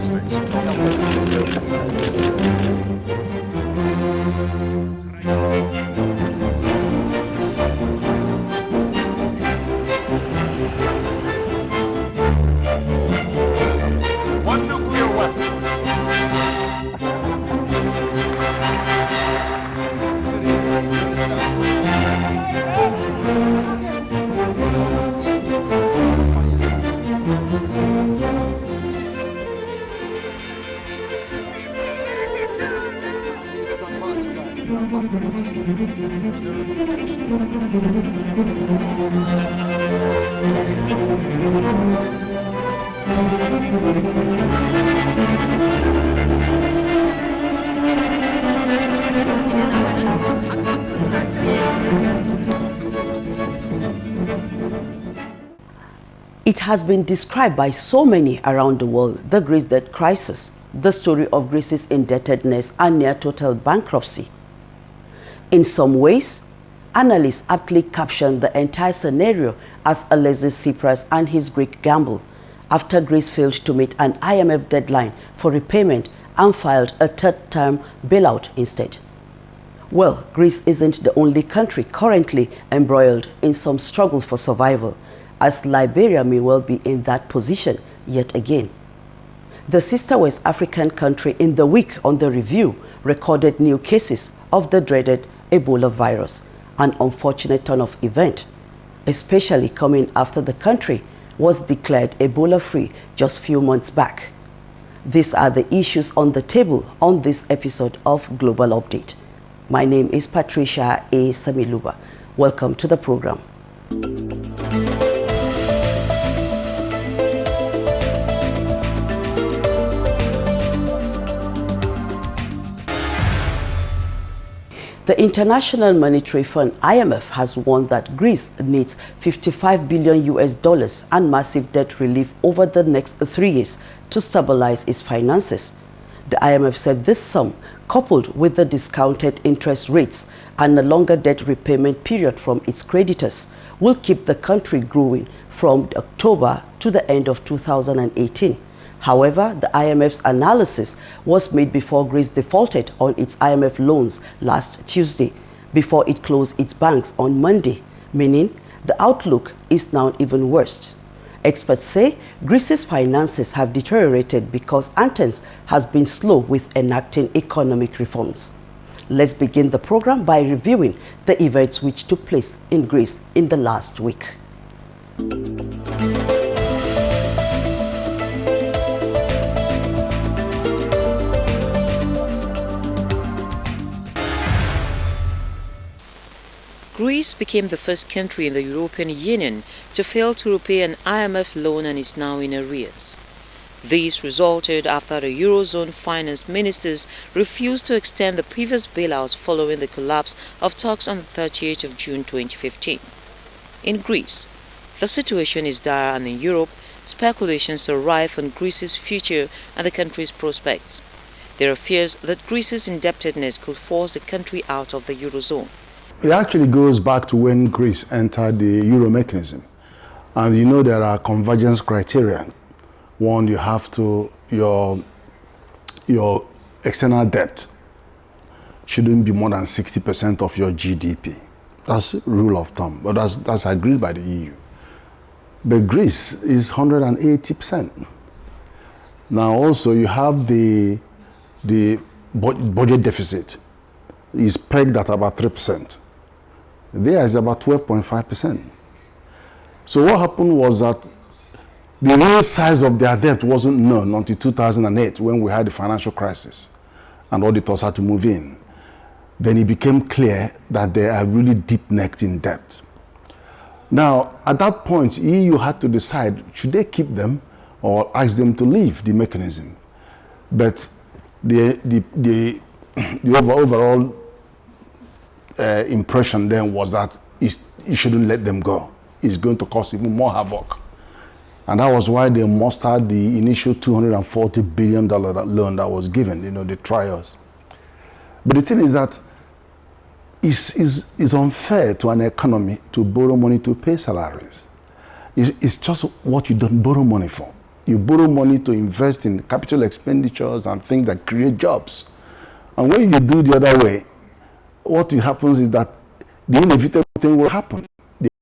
One nuclear weapon. It has been described by so many around the world, the Greece debt crisis, the story of Greece's indebtedness and near total bankruptcy. In some ways, analysts aptly captioned the entire scenario as Alexis Tsipras and his Greek gamble, after Greece failed to meet an IMF deadline for repayment and filed a third-term bailout instead. Well, Greece isn't the only country currently embroiled in some struggle for survival, as Liberia may well be in that position yet again. The sister West African country in the week under review recorded new cases of the dreaded Ebola virus, an unfortunate turn of event, especially coming after the country was declared Ebola-free just a few months back. These are the issues on the table on this episode of Global Update. My name is Patricia A. Samiluba. Welcome to the program. The International Monetary Fund (IMF) has warned that Greece needs $55 billion and massive debt relief over the next 3 years to stabilize its finances. The IMF said this sum, coupled with the discounted interest rates and a longer debt repayment period from its creditors, will keep the country growing from October to the end of 2018. However, the IMF's analysis was made before Greece defaulted on its IMF loans last Tuesday, before it closed its banks on Monday, meaning the outlook is now even worse. Experts say Greece's finances have deteriorated because Athens has been slow with enacting economic reforms. Let's begin the program by reviewing the events which took place in Greece in the last week. Greece became the first country in the European Union to fail to repay an IMF loan and is now in arrears. This resulted after the Eurozone finance ministers refused to extend the previous bailout following the collapse of talks on the 30th of June 2015. In Greece, the situation is dire, and in Europe, speculations are rife on Greece's future and the country's prospects. There are fears that Greece's indebtedness could force the country out of the Eurozone. It actually goes back to when Greece entered the Euro mechanism. And you know there are convergence criteria. One, you have to, your external debt shouldn't be more than 60% of your GDP. That's rule of thumb, but that's agreed by the EU. But Greece is 180%. Now also you have the budget deficit is pegged at about 3%. There is about 12.5%. So what happened was that the real size of their debt wasn't known until 2008 when we had the financial crisis and auditors had to move in. Then it became clear that they are really deep-necked in debt. Now, at that point, EU had to decide, should they keep them or ask them to leave the mechanism? But the overall impression then was that you shouldn't let them go. It's going to cause even more havoc. And that was why they mustered the initial $240 billion loan that was given, the trials. But the thing is that it's unfair to an economy to borrow money to pay salaries. It's just what you don't borrow money for. You borrow money to invest in capital expenditures and things that create jobs. And when you do the other way, what happens is that the inevitable thing will happen.